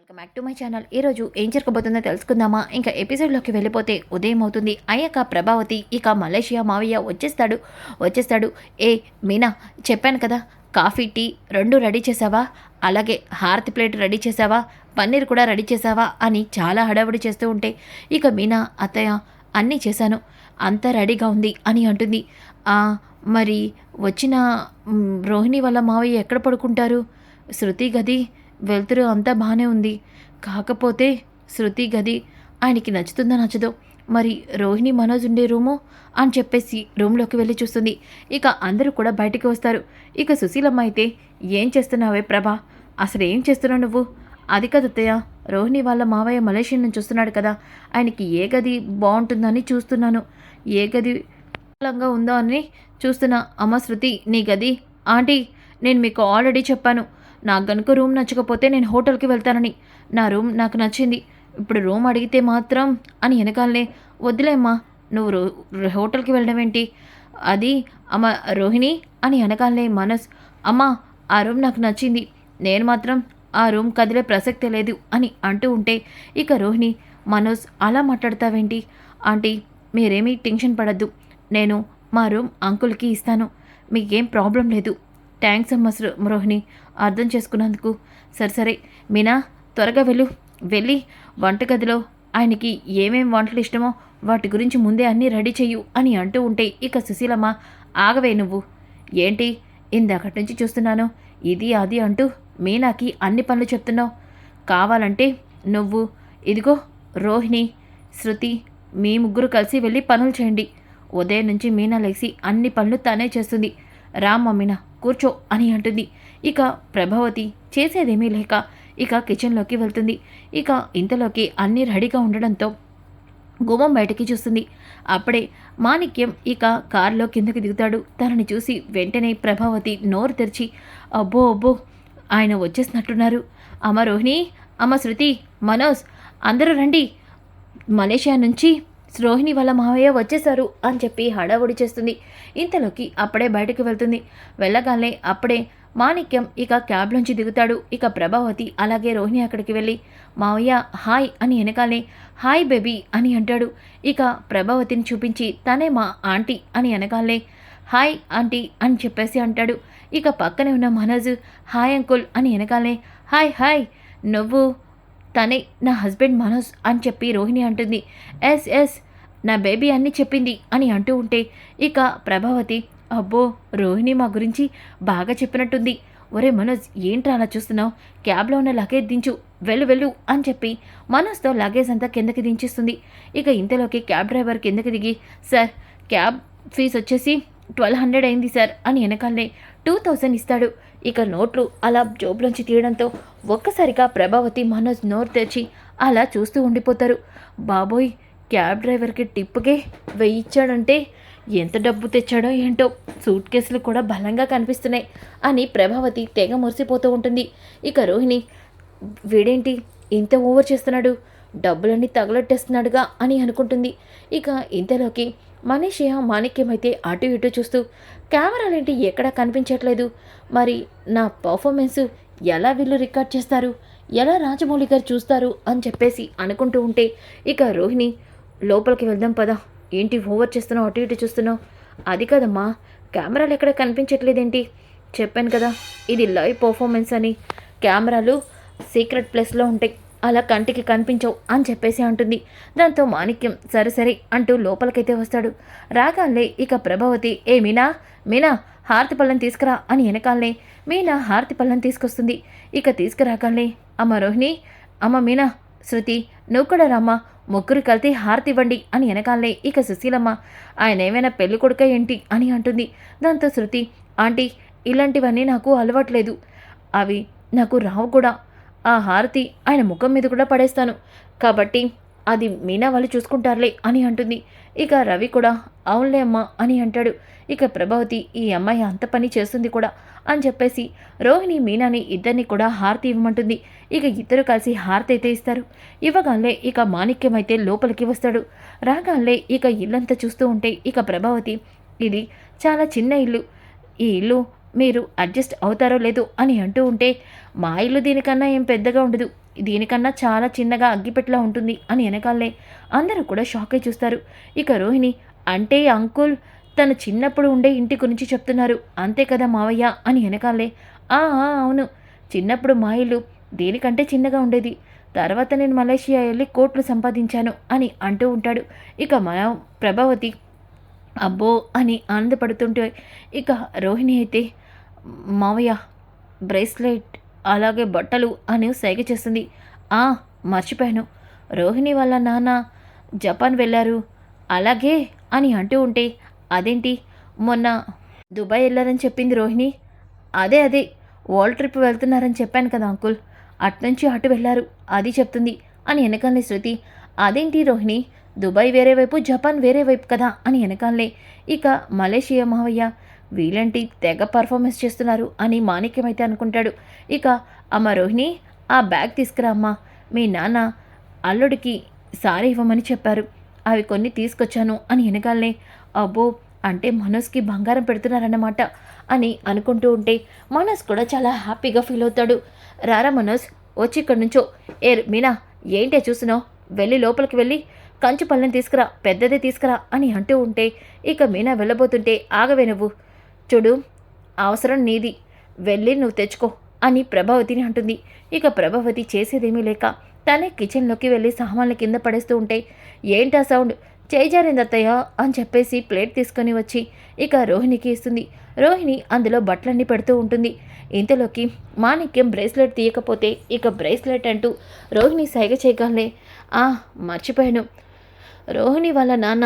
Welcome back to my channel. ఈరోజు ఏం జరగబోతుందో తెలుసుకుందామా? ఇంకా ఎపిసోడ్లోకి వెళ్ళిపోతే ఉదయం అవుతుంది. అయ్యాక ప్రభావతి ఇక మలేషియా మావయ్య వచ్చేస్తాడు. ఏ మీనా, చెప్పాను కదా, కాఫీ టీ రెండు రెడీ చేసావా? అలాగే హారతి ప్లేట్ రెడీ చేసావా? పన్నీర్ కూడా రెడీ చేసావా అని చాలా హడావుడి చేస్తూ ఉంటే ఇక మీనా, అత్తయ్య అన్నీ చేశాను, అంతా రెడీగా ఉంది అని అంటుంది. మరి వచ్చిన రోహిణి వాళ్ళ మావయ్య ఎక్కడ పడుకుంటారు? శృతి గది వెళ్తురు అంతా బాగానే ఉంది, కాకపోతే శృతి గది ఆయనకి నచ్చుతుందో నచ్చదో, మరి రోహిణి మనోజ్ ఉండే రూము అని చెప్పేసి రూమ్లోకి వెళ్ళి చూస్తుంది. ఇక అందరూ కూడా బయటికి వస్తారు. ఇక సుశీలమ్మ అయితే, ఏం చేస్తున్నావే ప్రభా, అసలు ఏం చేస్తున్నావు నువ్వు? అది కాదు అత్తయ్య, రోహిణి వాళ్ళ మావయ్య మలేషియా నుంచి వస్తున్నాడు కదా, ఆయనకి ఏ గది బాగుంటుందని చూస్తున్నాను, ఏ గది లంగా ఉందో అని చూస్తున్నా. అమ్మ శృతి, నీ గది. ఆంటీ, నేను మీకు ఆల్రెడీ చెప్పాను, నాకు గనుక రూమ్ నచ్చకపోతే నేను హోటల్కి వెళ్తానని. నా రూమ్ నాకు నచ్చింది, ఇప్పుడు రూమ్ అడిగితే మాత్రం అని వెనకాలనే, వద్దులేమ్మా, నువ్వు హోటల్కి వెళ్ళడం ఏంటి? అది అమ్మ రోహిణి అని వెనకాలనే మనస్, అమ్మ ఆ రూమ్ నాకు నచ్చింది, నేను మాత్రం ఆ రూమ్ కదిలే ప్రసక్తే లేదు అని అంటూ ఉంటే ఇక రోహిణి, మనోజ్ అలా మాట్లాడతావేంటి? ఆంటీ, మీరేమీ టెన్షన్ పడద్దు, నేను మా రూమ్ అంకుల్కి ఇస్తాను, మీకేం ప్రాబ్లం లేదు. థ్యాంక్స్ అమ్మ రోహిణి, అర్థం చేసుకున్నందుకు. సరే మీనా, త్వరగా వెళ్ళి వంటగదిలో ఆయనకి ఏమేం వంటలు ఇష్టమో వాటి గురించి ముందే అన్నీ రెడీ చెయ్యు అని అంటూ ఉంటే ఇక సుశీలమ్మ, ఆగవే నువ్వు, ఏంటి ఇందాకటి నుంచి చూస్తున్నాను ఇది అది అంటూ మీనాకి అన్ని పనులు చెప్తున్నావు? కావాలంటే నువ్వు ఇదిగో రోహిణి, శృతి, మీ ముగ్గురు కలిసి వెళ్ళి పనులు చేయండి. ఉదయం నుంచి మీనా లేచి అన్ని పనులు తనే చేస్తుంది. రామ్మ మీనా, కూర్చో అని అంటుంది. ఇక ప్రభావతి చేసేదేమీ లేక ఇక కిచెన్లోకి వెళ్తుంది. ఇక ఇంతలోకి అన్నీ రెడీగా ఉండడంతో గుమ్మం బయటకి చూస్తుంది. అప్పుడే మాణిక్యం ఇక కారులో కిందకి దిగుతాడు. తనని చూసి వెంటనే ప్రభావతి నోరు తెరిచి, అబ్బో అబ్బో, ఆయన వచ్చేసినట్టున్నారు. అమ్మ రోహిణి, అమ్మ శృతి, మనోజ్, అందరూ రండి, మలేషియా నుంచి రోహిణి వాళ్ళ మావయ్య వచ్చేశారు అని చెప్పి హడావుడి చేస్తుంది. ఇంతలోకి అప్పుడే బయటకు వెళ్తుంది. వెళ్ళగానే అప్పుడే మాణిక్యం ఇక క్యాబ్లోంచి దిగుతాడు. ఇక ప్రభావతి అలాగే రోహిణి అక్కడికి వెళ్ళి, మావయ్య హాయ్ అని వెనకాలే, హాయ్ బేబీ అని అంటాడు. ఇక ప్రభావతిని చూపించి, తనే మా ఆంటీ అని వెనకాలే, హాయ్ ఆంటీ అని చెప్పేసి అంటాడు. ఇక పక్కనే ఉన్న మనోజ్, హాయ్ అంకుల్ అని వెనకాలే, హాయ్ హాయ్, నువ్వు తనే నా హస్బెండ్ మనోజ్ అని చెప్పి రోహిణి అంటుంది. ఎస్ నా బేబీ అన్నీ చెప్పింది అని అంటూ ఉంటే ఇక ప్రభావతి, అబ్బో రోహిణి మా గురించి బాగా చెప్పినట్టుంది. ఒరే మనోజ్, ఏంట్రా అలా చూస్తున్నావు? క్యాబ్లో ఉన్న లగేజ్ దించు, వెళ్ళు అని చెప్పి మనోజ్తో లగేజ్ అంతా కిందకి దించిస్తుంది. ఇక ఇంతలోకి క్యాబ్ డ్రైవర్ కిందకి దిగి, సార్ క్యాబ్ ఫీజు వచ్చేసి 1200 అయింది సార్ అని వెనకాలనే 2000 ఇస్తాడు. ఇక నోట్లు అలా జోబులోంచి తీయడంతో ఒక్కసారిగా ప్రభావతి మనోజ్ నోరు తెరిచి అలా చూస్తూ ఉండిపోతారు. బాబోయ్, క్యాబ్ డ్రైవర్కి టిప్పుకే 1000 ఇచ్చాడంటే ఎంత డబ్బు తెచ్చాడో ఏంటో, సూట్ కేసులు కూడా బలంగా కనిపిస్తున్నాయి అని ప్రభావతి తెగ మురిసిపోతూ ఉంటుంది. ఇక రోహిణి, వీడేంటి ఇంత ఓవర్ చేస్తున్నాడు, డబ్బులన్నీ తగలట్టేస్తున్నాడుగా అని అనుకుంటుంది. ఇక ఇంతలోకి మలేషియా మాణిక్యం అయితే అటు ఇటు చూస్తూ, కెమెరాలేంటి ఎక్కడా కనిపించట్లేదు, మరి నా పర్ఫార్మెన్స్ ఎలా వీళ్ళు రికార్డ్ చేస్తారు, ఎలా రాజమౌళి గారు చూస్తారు అని చెప్పేసి అనుకుంటూ ఉంటే ఇక రోహిణి, లోపలికి వెళ్దాం పదా, ఏంటి ఓవర్ చేస్తున్నావు, అటు ఇటు చూస్తున్నావు? అది కదమ్మా, కెమెరాలు ఎక్కడ కనిపించట్లేదేంటి? చెప్పాను కదా ఇది లైవ్ పర్ఫార్మెన్స్ అని, కెమెరాలు సీక్రెట్ ప్లేస్లో ఉంటాయి, అలా కంటికి కనిపించవు అని చెప్పేసి అంటుంది. దాంతో మాణిక్యం సరే అంటూ లోపలికైతే వస్తాడు. రాగానే ఇక ప్రభావతి, ఏ మీనా హారతి పళ్ళని తీసుకురా అని వెనకాలనే మీనా హారతి పళ్ళని తీసుకొస్తుంది. ఇక తీసుకురాగానే, అమ్మ రోహిణి, అమ్మ మీనా, శృతి, నువ్వు కూడా రామ్మా, ముగ్గురు కలిసి హారతి ఇవ్వండి అని వెనకాలనే ఇక సుశీలమ్మ, ఆయన ఏమైనా పెళ్లి కొడుక ఏంటి అని అంటుంది. దాంతో శృతి, ఆంటీ ఇలాంటివన్నీ నాకు అలవాట్లేదు, అవి నాకు రావు కూడా, ఆ హారతి ఆయన ముఖం మీద కూడా పడేస్తాను, కాబట్టి అది మీనా వాళ్ళు చూసుకుంటారులే అని అంటుంది. ఇక రవి కూడా అవునులే అమ్మా అని అంటాడు. ఇక ప్రభావతి, ఈ అమ్మాయి అంత పని చేస్తుంది కూడా అని చెప్పేసి రోహిణి మీనాని ఇద్దరిని కూడా హారతి ఇవ్వమంటుంది. ఇక ఇద్దరు కలిసి హారతి అయితే ఇస్తారు. ఇవ్వగానే ఇక మాణిక్యం అయితే లోపలికి వస్తాడు. రాగానే ఇక ఇల్లంతా చూస్తూ ఉంటే ఇక ప్రభావతి, ఇది చాలా చిన్న ఇల్లు, ఈ ఇల్లు మీరు అడ్జస్ట్ అవుతారో లేదో అని అంటూ ఉంటే, మా ఇల్లు దీనికన్నా ఏం పెద్దగా ఉండదు, దీనికన్నా చాలా చిన్నగా అగ్గిపెట్టలా ఉంటుంది అని వెనకాలే అందరూ కూడా షాక్ అయి చూస్తారు. ఇక రోహిణి, అంటే అంకుల్ తను చిన్నప్పుడు ఉండే ఇంటి గురించి చెప్తున్నారు అంతే కదా మావయ్య అని వెనకాలే. అవును, చిన్నప్పుడు మా ఇల్లు దీనికంటే చిన్నగా ఉండేది. తర్వాత నేను మలేషియా వెళ్ళి కోట్లు సంపాదించాను అని అంటూ ఉంటాడు. ఇక మన ప్రభావతి అబ్బో అని ఆనందపడుతుంటే, ఇక రోహిణి అయితే మావయ్య బ్రేస్లెట్ అలాగే బట్టలు అని సైగ చేస్తుంది. ఆ మర్చిపోయాను, రోహిణి వాళ్ళ నాన్న జపాన్ వెళ్ళారు అలాగే అని అంటూ ఉంటే, అదేంటి మొన్న దుబాయ్ వెళ్ళారని చెప్పింది రోహిణి. అదే వరల్డ్ ట్రిప్ వెళ్తున్నారని చెప్పాను కదా అంకుల్, అట్నుంచి అటు వెళ్ళారు అది చెప్తుంది అని వెనకాలే శృతి. అదేంటి రోహిణి, దుబాయ్ వేరే వైపు జపాన్ వేరే వైపు కదా అని వెనకాలే. ఇక మలేషియా మావయ్య వీళ్ళంటి తెగ పర్ఫార్మెన్స్ చేస్తున్నారు అని మాణిక్యమైతే అనుకుంటాడు. ఇక అమ్మ రోహిణి, ఆ బ్యాగ్ తీసుకురా అమ్మా, మీ నాన్న అల్లుడికి సారీ ఇవ్వమని చెప్పారు, అవి కొన్ని తీసుకొచ్చాను అని వెనకాలనే. అబ్బో, అంటే మనోజ్కి బంగారం పెడుతున్నారన్నమాట అని అనుకుంటూ ఉంటే మనోజ్ కూడా చాలా హ్యాపీగా ఫీల్ అవుతాడు. రారా మనోజ్, వచ్చి ఇక్కడి నుంచో. మీనా, ఏంటే చూస్తున్నావు, వెళ్ళి లోపలికి వెళ్ళి కంచు పళ్ళని తీసుకురా, పెద్దదే తీసుకురా అని అంటూ ఉంటే ఇక మీనా వెళ్ళబోతుంటే, ఆగవే నువ్వు, చూడు అవసరం నీది, వెళ్ళి నువ్వు తెచ్చుకో అని ప్రభావతిని అంటుంది. ఇక ప్రభావతి చేసేదేమీ లేక తనే కిచెన్లోకి వెళ్ళి సామాన్ల కింద పడేస్తూ ఉంటే, ఏంటా సౌండ్, చేజారిందత్తయ్య అని చెప్పేసి ప్లేట్ తీసుకొని వచ్చి ఇక రోహిణికి ఇస్తుంది. రోహిణి అందులో బట్టలన్నీ పెడుతూ ఉంటుంది. ఇంతలోకి మాణిక్యం బ్రేస్లెట్ తీయకపోతే ఇక బ్రేస్లెట్ అంటూ రోహిణి సైగ చేయగానే, మర్చిపోయాను, రోహిణి వాళ్ళ నాన్న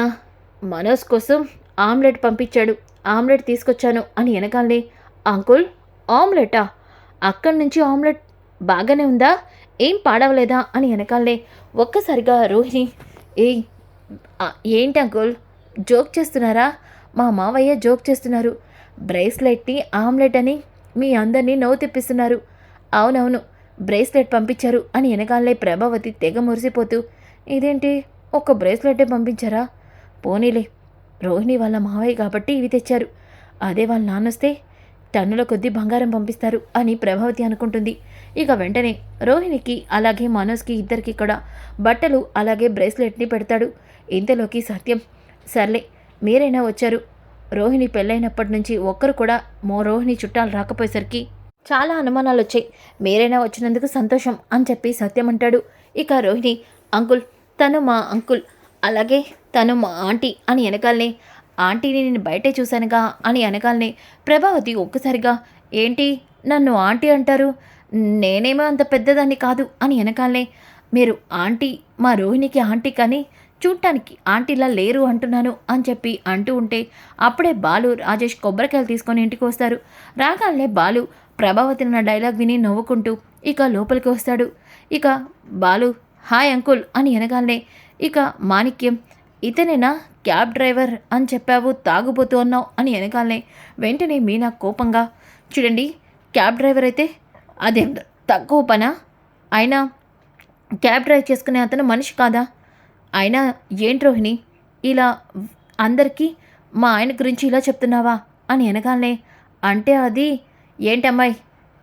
మనోజ్ కోసం ఆమ్లెట్ పంపించాడు, ఆమ్లెట్ తీసుకొచ్చాను అని వెనకాలే. అంకుల్, ఆమ్లెటా, అక్కడి నుంచి ఆమ్లెట్ బాగానే ఉందా, ఏం పాడవలేదా అని వెనకాలే. ఒక్కసారిగా రోహిణి, ఏంటి అంకుల్ జోక్ చేస్తున్నారా, మా మావయ్య జోక్ చేస్తున్నారు, బ్రేస్లెట్ని ఆమ్లెట్ అని మీ అందరినీ నవ్వు తెప్పిస్తున్నారు. అవునవును, బ్రేస్లెట్ పంపించారు అని వెనకాలే ప్రభావతి తెగ మురిసిపోతూ, ఇదేంటి ఒక్క బ్రేస్లెటే పంపించారా, పోనీలే రోహిణి వాళ్ళ మావయ్య కాబట్టి ఇవి తెచ్చారు, అదే వాళ్ళ నాన్నొస్తే టన్నుల కొద్దీ బంగారం పంపిస్తారు అని ప్రభావతి అనుకుంటుంది. ఇక వెంటనే రోహిణికి అలాగే మనోజ్కి ఇద్దరికి కూడా బట్టలు అలాగే బ్రేస్లెట్ని పెడతాడు. ఇంతలోకి సత్యం, సర్లే మీరైనా వచ్చారు, రోహిణి పెళ్ళైనప్పటి నుంచి ఒక్కరు కూడా రోహిణి చుట్టాలు రాకపోయేసరికి చాలా అనుమానాలు వచ్చాయి, మీరైనా వచ్చినందుకు సంతోషం అని చెప్పి సత్యం అంటాడు. ఇక రోహిణి, అంకుల్ తను మా అంకుల్, అలాగే తను మా ఆంటీ అని వెనకాలనే, ఆంటీని నేను బయటే చూశానుగా అని వెనకాలనే ప్రభావతి ఒక్కసారిగా, ఏంటి నన్ను ఆంటీ అంటారు, నేనేమో అంత పెద్దదాన్ని కాదు అని వెనకాలనే, మీరు ఆంటీ, మా రోహిణికి ఆంటీ కానీ చూడటానికి ఆంటీలా లేరు అంటున్నాను అని చెప్పి అంటూ ఉంటే అప్పుడే బాలు రాజేష్ కొబ్బరికాయలు తీసుకొని ఇంటికి వస్తారు. రాగానే బాలు ప్రభావతి నా డైలాగ్ విని నవ్వుకుంటూ ఇక లోపలికి వస్తాడు. ఇక బాలు, హాయ్ అంకుల్ అని వెనగానే. ఇక మాణిక్యం, ఇతనేనా క్యాబ్ డ్రైవర్ అని చెప్పావు, తాగుబోతూ అన్నావు అని వెనకాలనే. వెంటనే మీనా కోపంగా, చూడండి క్యాబ్ డ్రైవర్ అయితే అదేం తక్కువ పనా, అయినా క్యాబ్ డ్రైవ్ చేసుకునే అతను మనిషి కాదా, అయినా ఏంటి రోహిణి ఇలా అందరికీ మా ఆయన గురించి ఇలా చెప్తున్నావా అని వెనకాలనే. అంటే అది ఏంటమ్మాయి,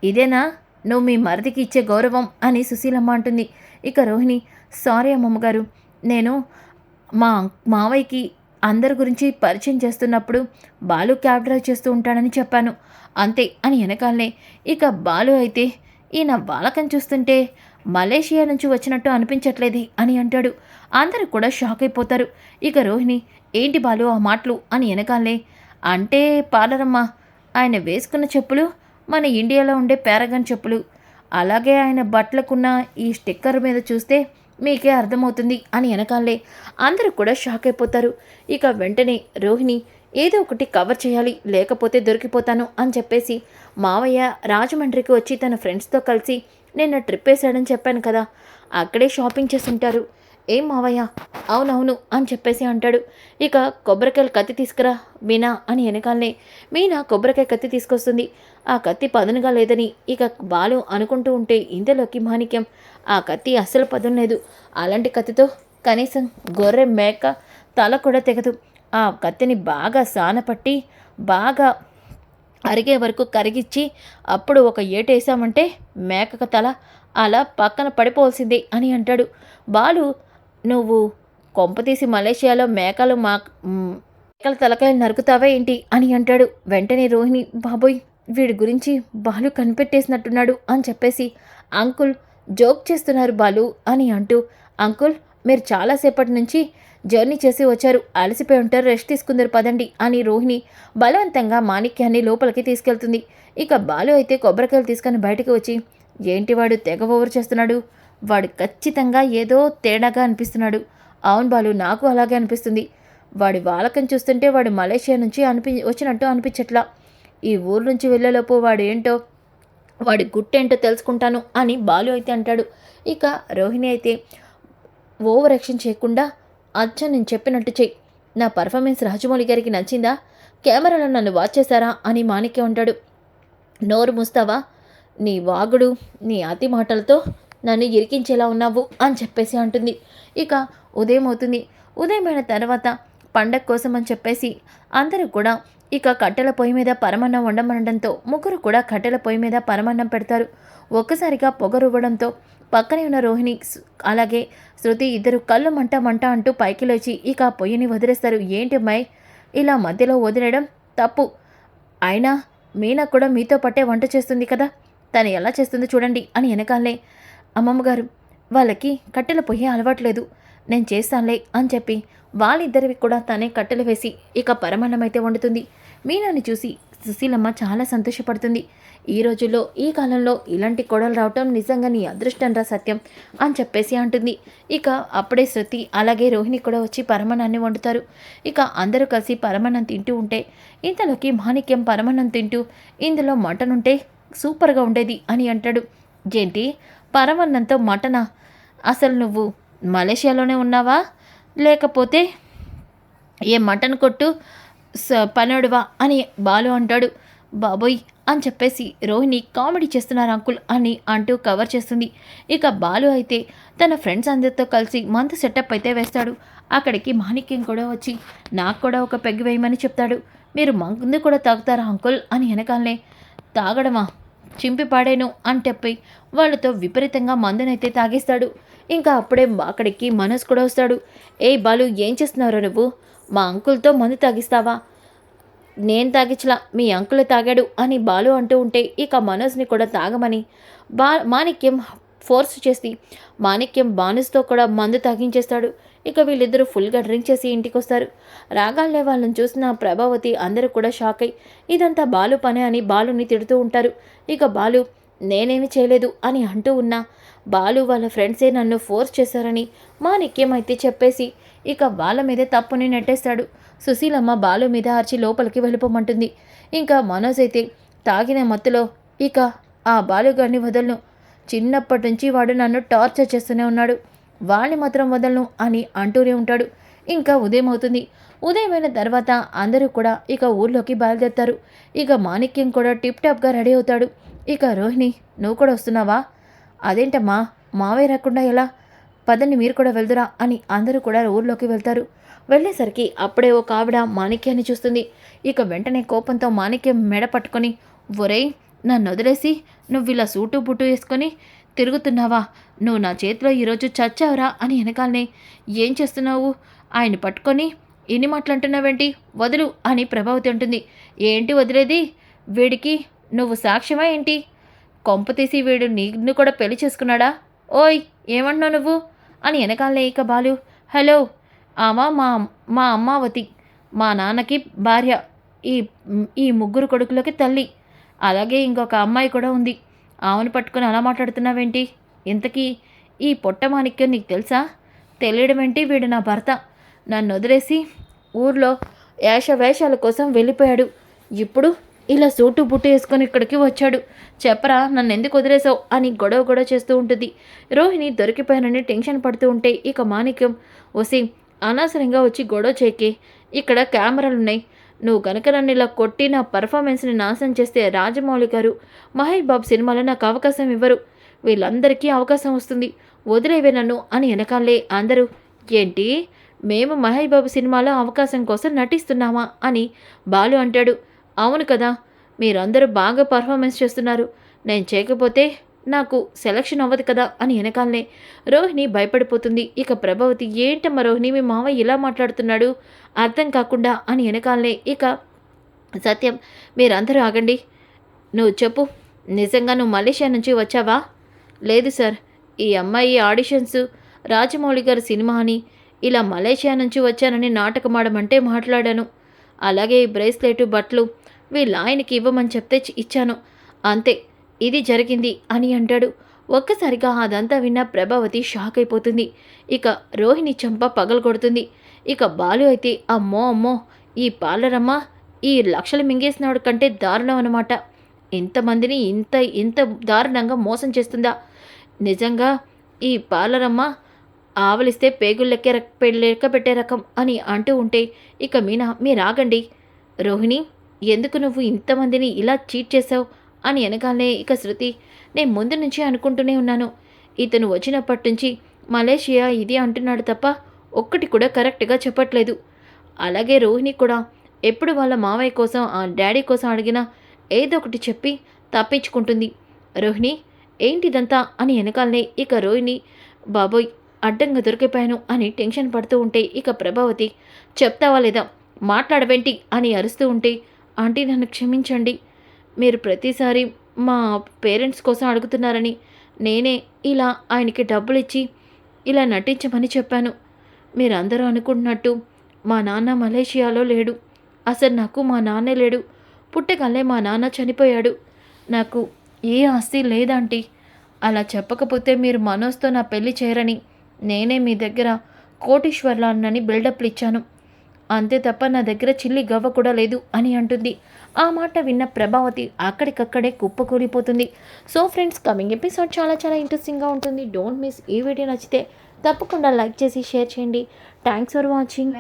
ఇదేనా నువ్వు మీ మరిదికి ఇచ్చే గౌరవం అని సుశీలమ్మ అంటుంది. ఇక రోహిణి, సారీ అమ్మమ్మగారు, నేను మా మావయ్యకి అందరి గురించి పరిచయం చేస్తున్నప్పుడు బాలు క్యాబ్ డ్రైవ్ చేస్తూ ఉంటాడని చెప్పాను అంతే అని వెనకాలనే. ఇక బాలు అయితే, ఈయన బాలకం చూస్తుంటే మలేషియా నుంచి వచ్చినట్టు అనిపించట్లేదే అని అంటాడు. అందరూ కూడా షాక్ అయిపోతారు. ఇక రోహిణి, ఏంటి బాలు ఆ మాటలు అని వెనకాలే. అంటే పాలరమ్మ, ఆయన వేసుకున్న చెప్పులు మన ఇండియాలో ఉండే పారగాన్ చెప్పులు, అలాగే ఆయన బట్టలకున్న ఈ స్టిక్కర్ మీద చూస్తే మీకే అర్థమవుతుంది అని వెనకాలే. అందరూ కూడా షాక్ అయిపోతారు. ఇక వెంటనే రోహిణి, ఏదో ఒకటి కవర్ చేయాలి లేకపోతే దొరికిపోతాను అని చెప్పేసి మావయ్య రాజమండ్రికి వచ్చి తన ఫ్రెండ్స్తో కలిసి నిన్న ట్రిప్ వేసాడని చెప్పాను కదా, అక్కడే షాపింగ్ చేసి ఉంటారు. ఏం మావయ్య, అవునవును అని చెప్పేసి అంటాడు. ఇక కొబ్బరికాయలు కత్తి తీసుకురా మీనా అని వెనకాలనే. మీనా కొబ్బరికాయ కత్తి తీసుకొస్తుంది. ఆ కత్తి పదునుగా లేదని ఇక బాలు అనుకుంటూ ఉంటే ఇంతలోకి మాణిక్యం, ఆ కత్తి అస్సలు పదును లేదు, అలాంటి కత్తితో కనీసం గొర్రె మేక తల కూడా తెగదు, ఆ కత్తిని బాగా సానపట్టి బాగా అరిగే వరకు కరిగిచ్చి అప్పుడు ఒక ఏటేసామంటే మేకక తల అలా పక్కన పడిపోవాల్సిందే అని అంటాడు. బాలు, నువ్వు కొంపతీసి మలేషియాలో మేకల తలకాయలు నరుకుతావా ఏంటి అని అంటాడు. వెంటనే రోహిణి, బాబోయ్ వీడి గురించి బాలు కనిపెట్టేసినట్టున్నాడు అని చెప్పేసి, అంకుల్ జోక్ చేస్తున్నారు బాలు అని అంటూ, అంకుల్ మీరు చాలాసేపటి నుంచి జర్నీ చేసి వచ్చారు, అలసిపోయి ఉంటారు, రెస్ట్ తీసుకుందరు పదండి అని రోహిణి బలవంతంగా మాణిక్యాన్ని లోపలికి తీసుకెళ్తుంది. ఇక బాలు అయితే కొబ్బరికాయలు తీసుకొని బయటకు వచ్చి, ఏంటి వాడు తెగ ఓవర్ చేస్తున్నాడు, వాడు ఖచ్చితంగా ఏదో తేడాగా అనిపిస్తున్నాడు. అవును బాలు, నాకు అలాగే అనిపిస్తుంది. వాడి వాలకం చూస్తుంటే వాడు మలేషియా నుంచి వచ్చినట్టు అనిపించట్లా. ఈ ఊరు నుంచి వెళ్ళేలోపు వాడి గుట్టేంటో తెలుసుకుంటాను అని బాలు అయితే అంటాడు. ఇక రోహిణి అయితే ఓవర్ యాక్షన్ చేయకుండా, అచ్చం నేను చెప్పినట్టు చెయ్యి, నా పర్ఫార్మెన్స్ రాజమౌళి గారికి నచ్చిందా, కెమెరాలో నన్ను వాచ్ చేశారా అని మాణిక్యం అంటాడు. నోరు మూస్తావా, నీ వాగుడు నీ అతి మాటలతో నన్ను ఇరికించేలా ఉన్నావు అని చెప్పేసి అంటుంది. ఇక ఉదయం అవుతుంది. ఉదయమైన తర్వాత పండగ కోసం అని చెప్పేసి అందరూ కూడా ఇక కట్టెల పొయ్యి మీద పరమన్నం వండమనడంతో ముగ్గురు కూడా కట్టెల పొయ్యి మీద పరమన్నం పెడతారు. ఒక్కసారిగా పొగరువ్వడంతో పక్కనే ఉన్న రోహిణి అలాగే శృతి ఇద్దరు కళ్ళు మంట మంట అంటూ పైకి లేచి ఇక పొయ్యిని వదిలేస్తారు. ఏంటి అమ్మాయి ఇలా మధ్యలో వదిలేయడం తప్పు, అయినా మీనా కూడా మీతో పట్టే వంట చేస్తుంది కదా, తను ఎలా చేస్తుందో చూడండి అని వెనకాలే, అమ్మమ్మగారు వాళ్ళకి కట్టెల పొయ్యి అలవాట్లేదు, నేను చేస్తానులే అని చెప్పి వాళ్ళిద్దరివి కూడా తనే కట్టెలు వేసి ఇక పరమాన్నమైతే వండుతుంది. మీనాని చూసి సుశీలమ్మ చాలా సంతోషపడుతుంది. ఈ రోజుల్లో ఈ కాలంలో ఇలాంటి కోడలు రావటం నిజంగా నీ అదృష్టం రా సత్యం అని చెప్పేసి అంటుంది. ఇక అప్పుడే శృతి అలాగే రోహిణి కూడా వచ్చి పరమాన్నాన్ని వండుతారు. ఇక అందరూ కలిసి పరమాన్నం తింటూ ఉంటే ఇంతలోకి మాణిక్యం పరమాన్నం తింటూ, ఇందులో మటన్ ఉంటే సూపర్గా ఉండేది అని అంటాడు. ఏంటి పరమాన్నంతో మటనా, అసలు నువ్వు మలేషియాలోనే ఉన్నావా లేకపోతే ఏ మటన్ కొట్టు పనోడువా అని బాలు అంటాడు. బాబోయ్ అని చెప్పేసి రోహిణి కామెడీ చేస్తున్నారు అంకుల్ అని అంటూ కవర్ చేస్తుంది. ఇక బాలు అయితే తన ఫ్రెండ్స్ అందరితో కలిసి మంత్ సెటప్ అయితే వేస్తాడు. అక్కడికి మాణిక్యం కూడా వచ్చి నాకు కూడా ఒక పెగ్గు వేయమని చెప్తాడు. మీరు మందు కూడా తాగుతారా అంకుల్ అని వెనకాలనే, తాగడమా చింపి పాడేను అని చెప్పి వాళ్ళతో విపరీతంగా మందునైతే తాగేస్తాడు. ఇంకా అప్పుడే అక్కడికి మనోజ్ కూడా వస్తాడు. ఏ బాలు ఏం చేస్తున్నారో నువ్వు, మా అంకుల్తో మందు తాగిస్తావా, నేను తాగించలా మీ అంకుల్ తాగాడు అని బాలు అంటూ ఉంటే ఇక మనోజ్ని కూడా తాగమని మాణిక్యం ఫోర్స్ చేసి మాణిక్యం బానుస్తో కూడా మందు తాగించేస్తాడు. ఇక వీళ్ళిద్దరూ ఫుల్గా డ్రింక్ చేసి ఇంటికి వస్తారు. రాగాలనే వాళ్ళని చూసిన ప్రభావతి అందరూ కూడా షాక్ అయ్యి ఇదంతా బాలు పనే అని బాలుని తిడుతూ ఉంటారు. ఇక బాలు నేనేమి చేయలేదు అని అంటూ ఉన్నా బాలు వాళ్ళ ఫ్రెండ్సే నన్ను ఫోర్స్ చేశారని మాణిక్యం అయితే చెప్పేసి ఇక వాళ్ళ మీదే తప్పుని నెట్టేస్తాడు. సుశీలమ్మ బాలు మీద అరిచి లోపలికి వెళ్ళిపోమంటుంది. ఇంకా మనోజ్ అయితే తాగిన మత్తులో ఇక ఆ బాలుగారిని వదలను, చిన్నప్పటి నుంచి వాడు నన్ను టార్చర్ చేస్తూనే ఉన్నాడు, వాడిని మాత్రం వదలను అని అంటూనే ఉంటాడు. ఇంకా ఉదయం అవుతుంది. ఉదయమైన తర్వాత అందరూ కూడా ఇక ఊర్లోకి బయలుదేరుతారు. ఇక మాణిక్యం కూడా టిప్ టాప్గా రెడీ అవుతాడు. ఇక రోహిణి, నువ్వు కూడా వస్తున్నావా, అదేంటమ్మా మావయ్య రాకుండా ఎలా, పదండి మీరు కూడా వెళ్దురా అని అందరూ కూడా ఊర్లోకి వెళ్తారు. వెళ్ళేసరికి అప్పుడే ఒక ఆవిడ మాణిక్యాన్ని చూస్తుంది. ఇక వెంటనే కోపంతో మాణిక్యం మెడ పట్టుకొని, ఒరేయ్ నన్ను వదిలేసి నువ్వు ఇలా సూటు బుట్టు వేసుకొని తిరుగుతున్నావా, నువ్వు నా చేతిలో ఈరోజు చచ్చావురా అని వెనకాలనే, ఏం చేస్తున్నావు, ఆయన పట్టుకొని ఇన్ని మాటలంటున్నావేంటి, వదులు అని ప్రభావతి అంటుంది. ఏంటి వదిలేది, వీడికి నువ్వు సాక్ష్యమా ఏంటి, కొంపతీసి వీడు నిన్ను కూడా పెళ్లి చేసుకున్నాడా, ఓయ్ ఏమంటున్నావు నువ్వు అని వెనకాలనే ఇక బాలు, హలో ఆమె మా అమ్మావతి, మా నాన్నకి భార్య, ఈ ఈ ముగ్గురు కొడుకులకి తల్లి, అలాగే ఇంకొక అమ్మాయి కూడా ఉంది, ఆమెను పట్టుకొని అలా మాట్లాడుతున్నావేంటి, ఇంతకీ ఈ పొట్ట మాణిక్యం నీకు తెలుసా, తెలియడం ఏంటి, వీడు నా భర్త, నన్ను వదిలేసి ఊర్లో వేషాల కోసం వెళ్ళిపోయాడు, ఇప్పుడు ఇలా సూటు బుట్టు వేసుకొని ఇక్కడికి వచ్చాడు, చెప్పరా నన్ను ఎందుకు వదిలేసావు అని గొడవ చేస్తూ ఉంటుంది. రోహిణి దొరికిపోయానని టెన్షన్ పడుతూ ఉంటే ఇక మాణిక్యం, వసి అనవసరంగా వచ్చి గొడవ చేకి, ఇక్కడ కెమెరాలున్నాయి, నువ్వు కనుక నన్ను ఇలా కొట్టి నా పర్ఫార్మెన్స్ని నాశనం చేస్తే రాజమౌళి గారు మహేష్ బాబు సినిమాలో నాకు అవకాశం ఇవ్వరు, వీళ్ళందరికీ అవకాశం వస్తుంది, వదిలేవే నన్ను అని వెనకాలే అందరూ, ఏంటి మేము మహేష్ బాబు సినిమాలో అవకాశం కోసం నటిస్తున్నామా అని బాలు అంటాడు. అవును కదా, మీరందరూ బాగా పర్ఫార్మెన్స్ చేస్తున్నారు, నేను చేయకపోతే నాకు సెలక్షన్ అవ్వదు కదా అని వెనకాలనే రోహిణి భయపడిపోతుంది. ఇక ప్రభావతి ఏంటమ్మా రోహిణి మీ మావయ్య ఇలా మాట్లాడుతున్నాడు అర్థం కాకుండా అని వెనకాలనే ఇక సత్యం మీరందరూ ఆగండి. నువ్వు చెప్పు నిజంగా నువ్వు మలేషియా నుంచి వచ్చావా? లేదు సార్ ఈ అమ్మాయి ఆడిషన్స్ రాజమౌళి గారి సినిమా అని ఇలా మలేషియా నుంచి వచ్చానని నాటకమాడమంటే మాట్లాడాను. అలాగే ఈ బ్రేస్లెట్ బట్టలు వీళ్ళ ఆయనకి ఇవ్వమని చెప్తే ఇచ్చాను అంతే ఇది జరిగింది అని అంటాడు. ఒక్కసారిగా అదంతా విన్న ప్రభావతి షాక్ అయిపోతుంది. ఇక రోహిణి చెంప పగలగొడుతుంది. ఇక బాలు అయితే అమ్మో అమ్మో ఈ పార్లరమ్మ ఈ లక్షలు మింగేసినవాడు కంటే దారుణం అన్నమాట. ఇంతమందిని ఇంత ఇంత దారుణంగా మోసం చేస్తుందా? నిజంగా ఈ పార్లరమ్మ ఆవలిస్తే పేగులు లెక్క పెట్టే రకం అని అంటూ ఉంటే ఇక మీనా మీరు ఆగండి రోహిణి ఎందుకు నువ్వు ఇంతమందిని ఇలా చీట్ చేసావు అని వెనకాలనే ఇక శృతి నేను ముందు నుంచి అనుకుంటూనే ఉన్నాను. ఇతను వచ్చినప్పటి నుంచి మలేషియా ఇది అంటున్నాడు తప్ప ఒక్కటి కూడా కరెక్ట్గా చెప్పట్లేదు. అలాగే రోహిణి కూడా ఎప్పుడు వాళ్ళ మావయ్య కోసం ఆ డాడీ కోసం అడిగినా ఏదో ఒకటి చెప్పి తప్పించుకుంటుంది. రోహిణి ఏంటిదంతా అని వెనకాలనే ఇక రోహిణి బాబోయ్ అడ్డంగా దొరికిపోయాను అని టెన్షన్ పడుతూ ఉంటే ఇక ప్రభావతి చెప్తావా లేదా మాట్లాడవేంటి అని అరుస్తూ ఉంటే ఆంటీ నన్ను క్షమించండి మీరు ప్రతిసారి మా పేరెంట్స్ కోసం అడుగుతున్నారని నేనే ఇలా ఆయనకి డబ్బులు ఇచ్చి ఇలా నటించమని చెప్పాను. మీరందరూ అనుకుంటున్నట్టు మా నాన్న మలేషియాలో లేడు. అసలు నాకు మా నాన్నే లేడు. పుట్టగానే మా నాన్న చనిపోయాడు. నాకు ఏ ఆస్తి లేదంటీ. అలా చెప్పకపోతే మీరు మనోజ్తో నా పెళ్లి చేయరని నేనే మీ దగ్గర కోటీశ్వర్లాన్నని బిల్డప్లు ఇచ్చాను. అంతే తప్ప నా దగ్గర చిల్లి గవ్వ కూడా లేదు అని అంటుంది. ఆ మాట విన్న ప్రభావతి అక్కడికక్కడే కుప్పకూలిపోతుంది. సో ఫ్రెండ్స్ కమింగ్ ఎపిసోడ్ చాలా చాలా ఇంట్రెస్టింగ్గా ఉంటుంది. Don't miss. ఈ వీడియో నచ్చితే తప్పకుండా లైక్ చేసి షేర్ చేయండి. Thanks for watching.